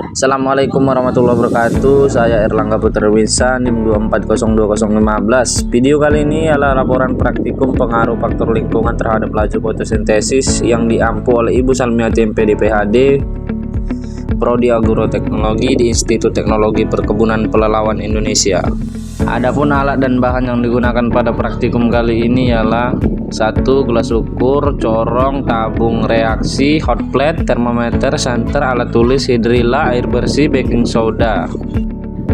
Assalamualaikum warahmatullahi wabarakatuh. Saya Erlangga Putra Winsa, NIM 2402015. Video kali ini adalah laporan praktikum pengaruh faktor lingkungan terhadap laju fotosintesis yang diampu oleh Ibu Salmiati MPD PhD, Prodi Agroteknologi di Institut Teknologi Perkebunan Pelalawan Indonesia. Adapun alat dan bahan yang digunakan pada praktikum kali ini ialah 1. Gelas ukur, corong, tabung reaksi, hot plate, termometer, santer, alat tulis, hidrilla, air bersih, baking soda.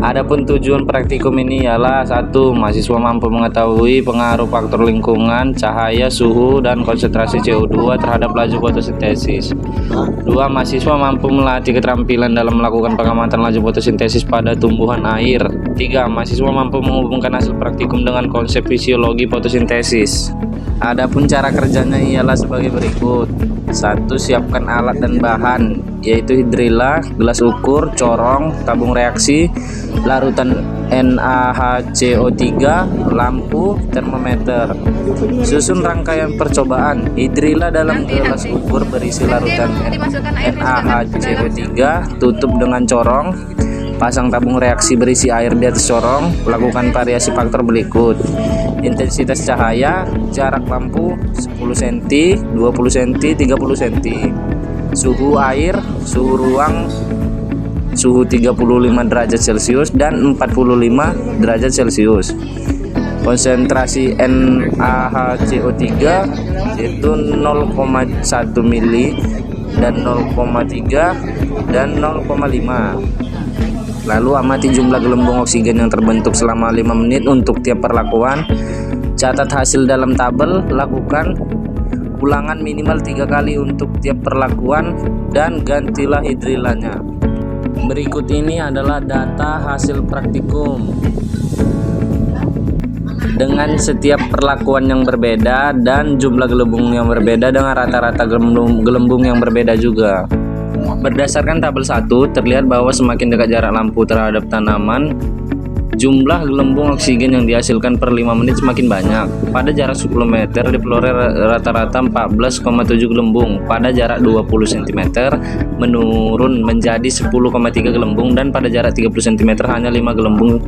Adapun tujuan praktikum ini ialah 1. Mahasiswa mampu mengetahui pengaruh faktor lingkungan, cahaya, suhu, dan konsentrasi CO2 terhadap laju fotosintesis. 2. Mahasiswa mampu melatih keterampilan dalam melakukan pengamatan laju fotosintesis pada tumbuhan air. 3. Mahasiswa mampu menghubungkan hasil praktikum dengan konsep fisiologi fotosintesis. Adapun cara kerjanya ialah sebagai berikut. 1. Siapkan alat dan bahan, yaitu hidrilla, gelas ukur, corong, tabung reaksi, larutan NaHCO3, lampu, termometer. Susun rangkaian percobaan. Hidrilla dalam gelas ukur berisi larutan NaHCO3, tutup dengan corong. Pasang tabung reaksi berisi air di atas corong. Lakukan variasi faktor berikut: intensitas cahaya, jarak lampu 10 cm, 20 cm, 30 cm. Suhu air, suhu ruang, suhu 35 derajat Celcius dan 45 derajat Celcius. Konsentrasi NaHCO3 yaitu 0,1 mili dan 0,3 dan 0,5. Lalu amati jumlah gelembung oksigen yang terbentuk selama 5 menit untuk tiap perlakuan. Catat hasil dalam tabel. Lakukan ulangan minimal 3 kali untuk tiap perlakuan dan gantilah hidrillanya. Berikut ini adalah data hasil praktikum dengan setiap perlakuan yang berbeda dan jumlah gelembung yang berbeda dengan rata-rata gelembung yang berbeda juga. Berdasarkan tabel 1, terlihat bahwa semakin dekat jarak lampu terhadap tanaman, jumlah gelembung oksigen yang dihasilkan per 5 menit semakin banyak. Pada jarak 10 meter diperoleh rata-rata 14,7 gelembung. Pada jarak 20 cm menurun menjadi 10,3 gelembung, dan pada jarak 30 cm hanya 5 gelembung.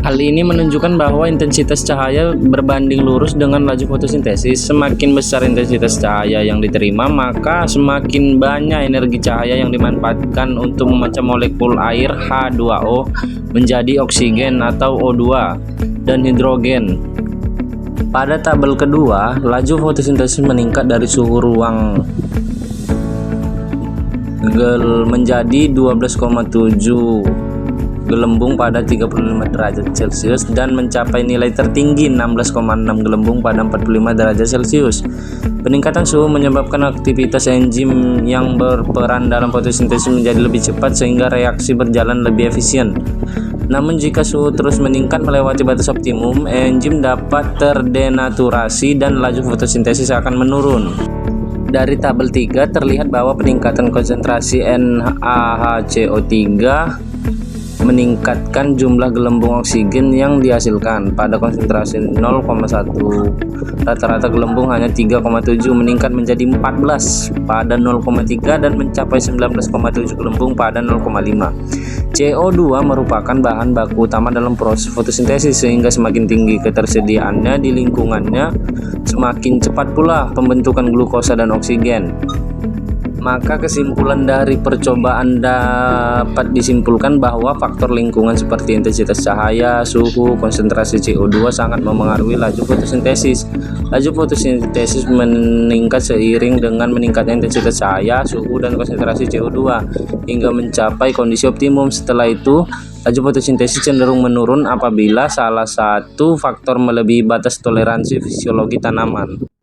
Hal ini menunjukkan bahwa intensitas cahaya berbanding lurus dengan laju fotosintesis. Semakin besar intensitas cahaya yang diterima, maka semakin banyak energi cahaya yang dimanfaatkan untuk memecah molekul air H2O menjadi oksigen atau O2 dan hidrogen. Pada tabel kedua, laju fotosintesis meningkat dari suhu ruang menjadi 12,7 gelembung pada 35 derajat Celcius dan mencapai nilai tertinggi 16,6 gelembung pada 45 derajat Celcius. Peningkatan suhu menyebabkan aktivitas enzim yang berperan dalam fotosintesis menjadi lebih cepat sehingga reaksi berjalan lebih efisien. Namun jika suhu terus meningkat melewati batas optimum, enzim dapat terdenaturasi dan laju fotosintesis akan menurun. Dari tabel 3 terlihat bahwa peningkatan konsentrasi NaHCO3 meningkatkan jumlah gelembung oksigen yang dihasilkan. Pada konsentrasi 0,1, rata-rata gelembung hanya 3,7 meningkat menjadi 14 pada 0,3 dan mencapai 19,7 gelembung pada 0,5. CO2 merupakan bahan baku utama dalam proses fotosintesis, sehingga semakin tinggi ketersediaannya di lingkungannya, semakin cepat pula pembentukan glukosa dan oksigen. Maka kesimpulan dari percobaan dapat disimpulkan bahwa faktor lingkungan seperti intensitas cahaya, suhu, konsentrasi CO2 sangat memengaruhi laju fotosintesis. Laju fotosintesis meningkat seiring dengan meningkatnya intensitas cahaya, suhu, dan konsentrasi CO2 hingga mencapai kondisi optimum. Setelah itu, laju fotosintesis cenderung menurun apabila salah satu faktor melebihi batas toleransi fisiologi tanaman.